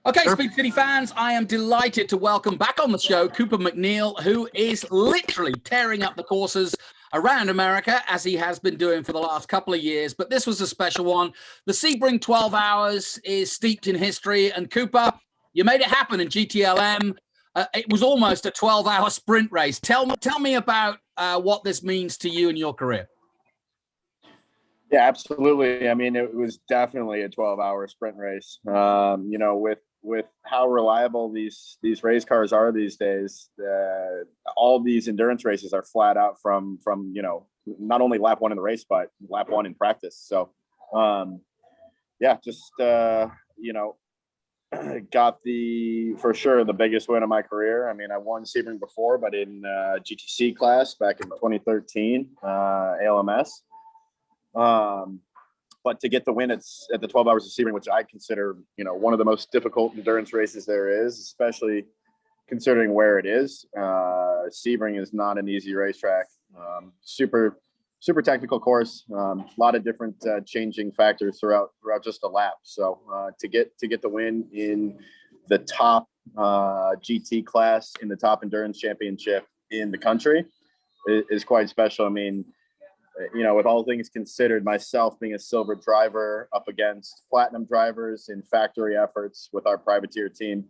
Okay, Sure. Speed City fans, I am delighted to welcome back on the show Cooper MacNeil, who is literally tearing up the courses around America, as he has been doing for the last couple of years. But this was a special one. The Sebring 12 hours is steeped in history. And Cooper, you made it happen in GTLM. It was almost a 12-hour sprint race. Tell me about what this means to you and your career. Yeah, absolutely. I mean, it was definitely a 12-hour sprint race. With how reliable these race cars are these days, all these endurance races are flat out from not only lap one in the race, but lap one in practice. So, got for sure the biggest win of my career. I mean, I won Sebring before, but in GTC class back in 2013, ALMS. But to get the win at the 12 hours of Sebring, which I consider, one of the most difficult endurance races there is, especially considering where it is. Sebring is not an easy racetrack. Super technical course. A lot of different changing factors throughout just a lap. So to get the win in the top GT class in the top endurance championship in the country is quite special. I mean, with all things considered, myself being a silver driver up against platinum drivers in factory efforts with our privateer team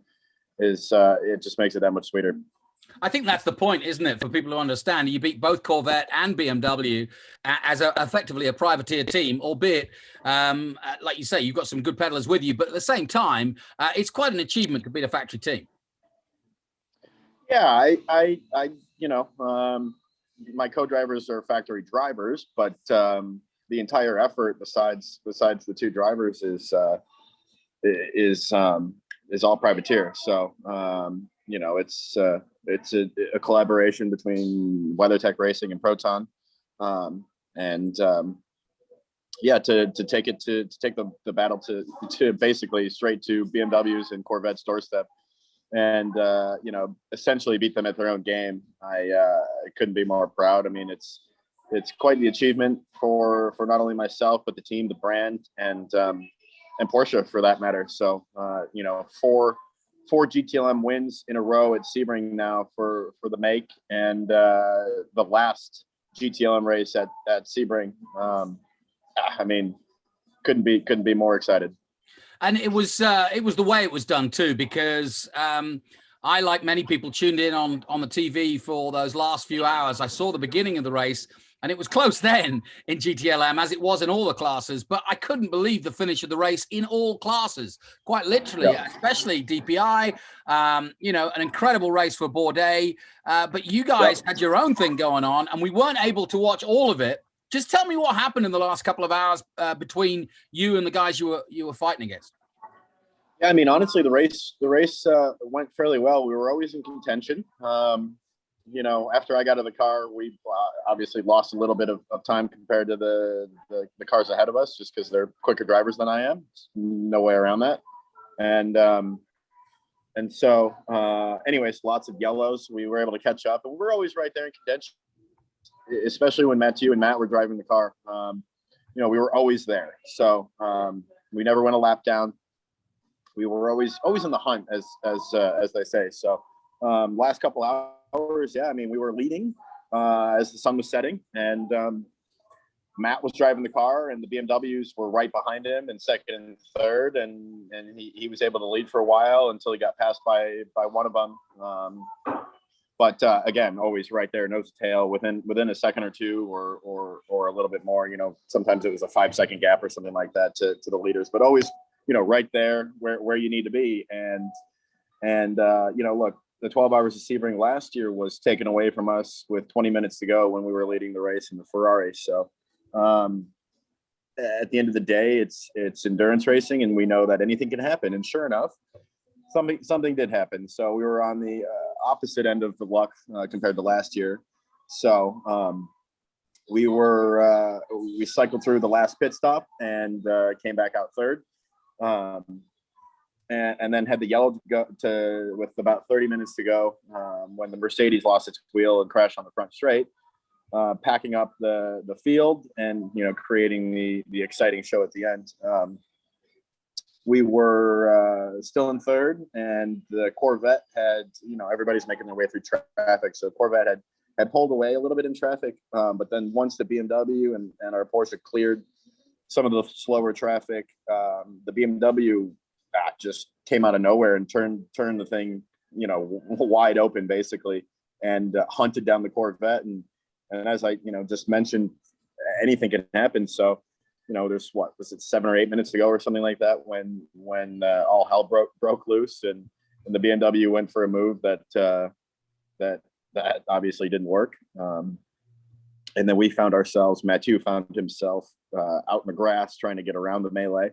it just makes it that much sweeter. I think that's the point, isn't it? For people to understand, you beat both Corvette and BMW as effectively a privateer team, albeit, like you say, you've got some good pedalers with you, but at the same time, it's quite an achievement to beat a factory team. Yeah, my co-drivers are factory drivers, but the entire effort, besides the two drivers, is all privateer. So it's a collaboration between WeatherTech Racing and Proton, to take the battle to basically straight to BMWs and Corvette's doorstep. And essentially beat them at their own game. I couldn't be more proud. I mean, it's quite the achievement for not only myself but the team, the brand, and Porsche for that matter. So four GTLM wins in a row at Sebring now for the make, and the last GTLM race at Sebring. I mean, couldn't be more excited. And it was the way it was done too, because I, like many people, tuned in on the TV for those last few hours. I saw the beginning of the race, and it was close then in GTLM, as it was in all the classes. But I couldn't believe the finish of the race in all classes, quite literally, especially DPI. An incredible race for Bourdais. But you guys had your own thing going on, and we weren't able to watch all of it. Just tell me what happened in the last couple of hours between you and the guys you were fighting against. Yeah, I mean, honestly, the race went fairly well. We were always in contention. After I got out of the car, we obviously lost a little bit of time compared to the cars ahead of us, just because they're quicker drivers than I am. There's no way around that. Anyways, lots of yellows. We were able to catch up, and we're always right there in contention. Especially when Matthew and Matt were driving the car, we were always there. So we never went a lap down. We were always in the hunt, as they say. So last couple hours, yeah, I mean, we were leading as the sun was setting, and Matt was driving the car, and the BMWs were right behind him in second and third, and he was able to lead for a while until he got passed by one of them. But again, always right there, nose to tail, within a second or two, or a little bit more. Sometimes it was a 5-second gap or something like that to the leaders, but always, right there where you need to be. And look, the 12 hours of Sebring last year was taken away from us with 20 minutes to go when we were leading the race in the Ferrari. So at the end of the day, it's endurance racing, and we know that anything can happen. And sure enough, something did happen. So we were on the opposite end of the luck compared to last year. So we cycled through the last pit stop and came back out third, and then had the yellow to go with about 30 minutes to go when the Mercedes lost its wheel and crashed on the front straight, packing up the field and creating the exciting show at the end. we were still in third, and the Corvette had, everybody's making their way through traffic. So Corvette had pulled away a little bit in traffic. But then once the BMW and our Porsche cleared some of the slower traffic, the BMW just came out of nowhere and turned the thing, wide open basically, and hunted down the Corvette. And as I, just mentioned, anything can happen. So, there's was it 7 or 8 minutes to go or something like that when all hell broke loose, and the BMW went for a move that obviously didn't work. And then we found ourselves, Mathieu found himself out in the grass trying to get around the melee,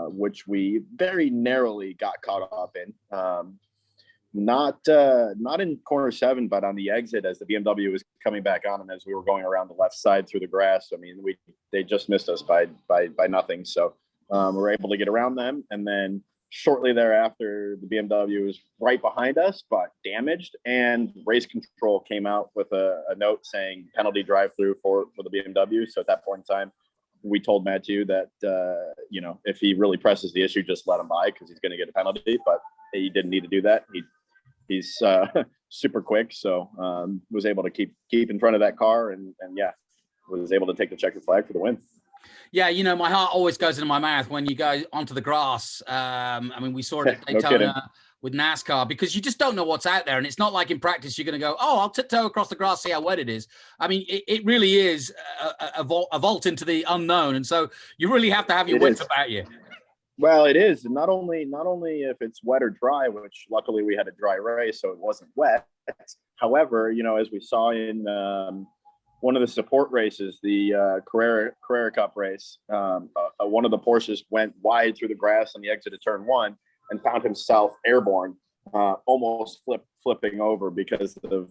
which we very narrowly got caught up in. Not in corner 7, but on the exit as the BMW was coming back on, and as we were going around the left side through the grass. I mean, they just missed us by nothing. So we were able to get around them, and then shortly thereafter, the BMW was right behind us, but damaged, and race control came out with a note saying penalty drive-through for the BMW. So at that point in time, we told Mathieu that if he really presses the issue, just let him by, because he's going to get a penalty. But he didn't need to do that. He's super quick, so was able to keep in front of that car, and was able to take the checkered flag for the win. Yeah, my heart always goes into my mouth when you go onto the grass. I mean, we saw it at Daytona with NASCAR, because you just don't know what's out there. And it's not like in practice you're going to go, oh, I'll tiptoe across the grass, see how wet it is. I mean, it really is a vault into the unknown. And so you really have to have your wits about you. Well, it is. Not only if it's wet or dry, which luckily we had a dry race, so it wasn't wet. However, as we saw in one of the support races, the Carrera Cup race, one of the Porsches went wide through the grass on the exit of turn 1 and found himself airborne, almost flipping over because of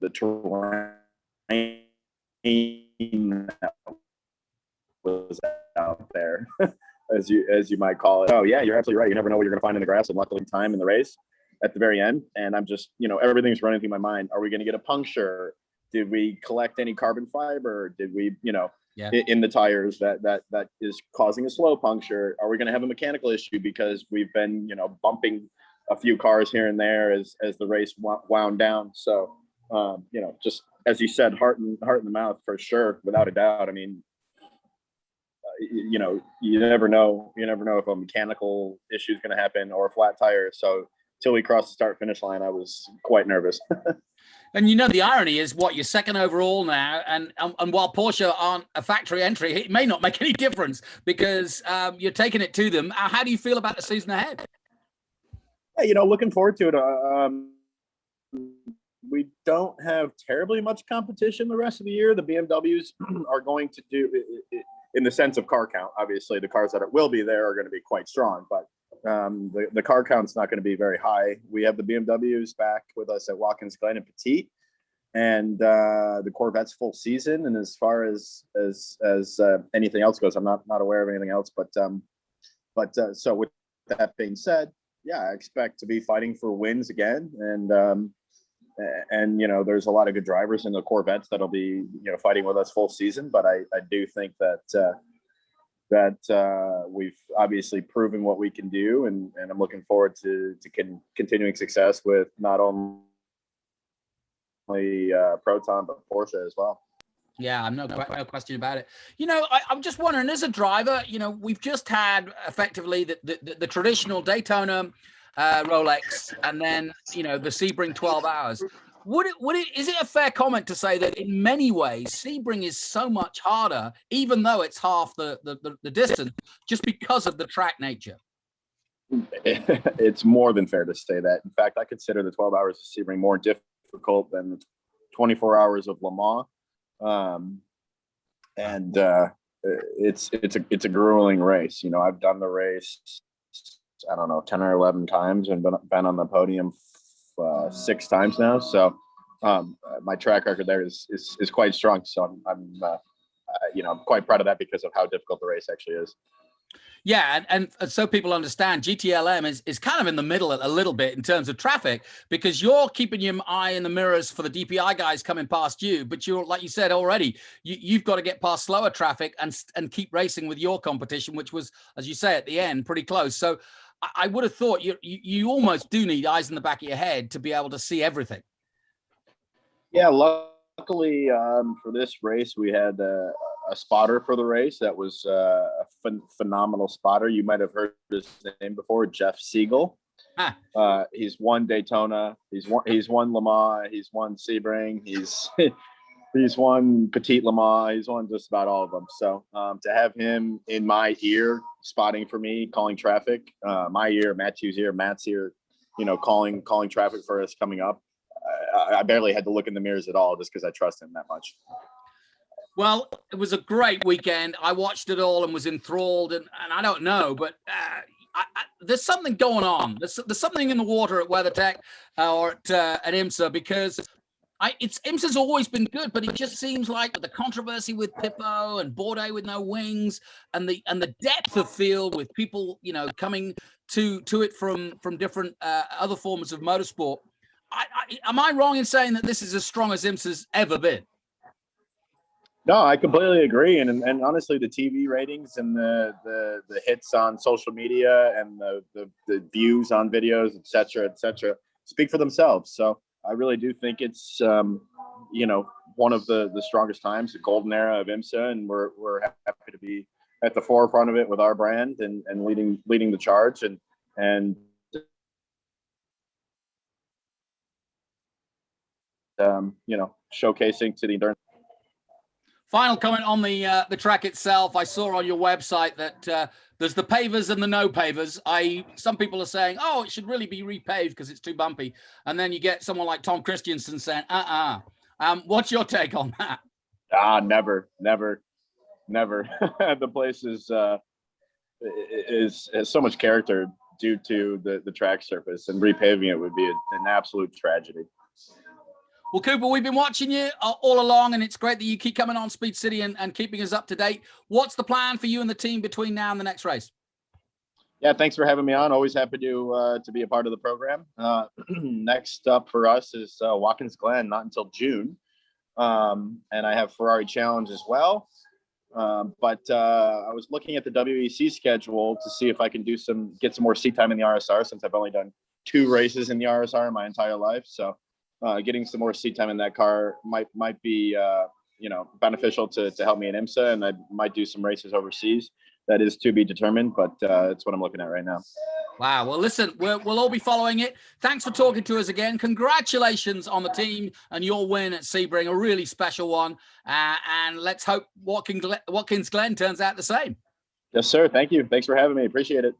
the terrain that was out there. as you might call it. Oh yeah, you're absolutely right. You never know what you're going to find in the grass, and luckily time in the race at the very end. And I'm just, everything's running through my mind. Are we going to get a puncture? Did we collect any carbon fiber? Did we, in the tires that is causing a slow puncture? Are we going to have a mechanical issue because we've been, bumping a few cars here and there as the race wound down? So, just as you said, heart in the mouth for sure, without a doubt. I mean, you never know if a mechanical issue is going to happen or a flat tire. So till we crossed the start finish line, I was quite nervous. And the irony is, you're second overall now, and while Porsche aren't a factory entry, it may not make any difference because you're taking it to them. How do you feel about the season ahead? Yeah, looking forward to it. We don't have terribly much competition the rest of the year. The BMWs are going to do it in the sense of car count. Obviously, the cars that will be there are going to be quite strong, but the car count's not going to be very high. We have the BMWs back with us at Watkins Glen and Petit, and the Corvette's full season. And as far as anything else goes, I'm not aware of anything else. But so with that being said, yeah, I expect to be fighting for wins again, and there's a lot of good drivers in the Corvettes that'll be fighting with us full season. But I do think that we've obviously proven what we can do, and I'm looking forward to continuing success with not only Proton but Porsche as well. Yeah, no question about it. I'm just wondering, as a driver, we've just had effectively the traditional Daytona Rolex, and then the Sebring 12 hours. Is it a fair comment to say that in many ways Sebring is so much harder, even though it's half the distance, just because of the track nature? It's more than fair to say that. In fact, I consider the 12 hours of Sebring more difficult than the 24 hours of Le Mans. It's a grueling race. I've done the race, I don't know, 10 or 11 times, and been on the podium 6 times now. So my track record there is quite strong. So I'm quite proud of that because of how difficult the race actually is. Yeah, and so people understand, GTLM is kind of in the middle a little bit in terms of traffic, because you're keeping your eye in the mirrors for the DPI guys coming past you, but you're, like you said already, you've got to get past slower traffic and keep racing with your competition, which was, as you say, at the end, pretty close. So I would have thought you almost do need eyes in the back of your head to be able to see everything. Yeah, luckily for this race, we had a spotter for the race that was a phenomenal spotter. You might have heard his name before, Jeff Siegel. He's won Daytona. He's won Le Mans. He's won Sebring. He's won Petit Le Mans. He's won just about all of them. So to have him in my ear, spotting for me, calling traffic, my ear, Matthew's ear, Matt's ear, calling traffic for us coming up. I barely had to look in the mirrors at all, just because I trust him that much. Well, it was a great weekend. I watched it all and was enthralled, and I don't know, but there's something going on. There's something in the water at WeatherTech or at IMSA, because IMSA's always been good, but it just seems like with the controversy with Pippo and Bourdais with no wings, and the depth of field with people coming to it from different other forms of motorsport. Am I wrong in saying that this is as strong as IMSA's ever been? No, I completely agree. And honestly, the TV ratings and the hits on social media and the views on videos, et cetera, speak for themselves. So I really do think it's, one of the strongest times, the golden era of IMSA. And we're happy to be at the forefront of it with our brand and leading the charge and showcasing to the endurance. Final comment on the track itself. I saw on your website that there's the pavers and the no pavers. Some people are saying, oh, it should really be repaved because it's too bumpy. And then you get someone like Tom Christensen saying, what's your take on that? Never. The place has so much character due to the track surface, and repaving it would be an absolute tragedy. Well, Cooper, we've been watching you all along, and it's great that you keep coming on Speed City and keeping us up to date. What's the plan for you and the team between now and the next race? Yeah, thanks for having me on. Always happy to be a part of the program. Next up for us is Watkins Glen, not until June. And I have Ferrari Challenge as well. But I was looking at the WEC schedule to see if I can get some more seat time in the RSR, since I've only done 2 races in the RSR in my entire life. So getting some more seat time in that car might be beneficial to help me in IMSA, and I might do some races overseas. That is to be determined, but that's what I'm looking at right now. Wow. Well, listen, we'll all be following it. Thanks for talking to us again. Congratulations on the team and your win at Sebring, a really special one. And let's hope Watkins Glen turns out the same. Yes, sir. Thank you. Thanks for having me. Appreciate it.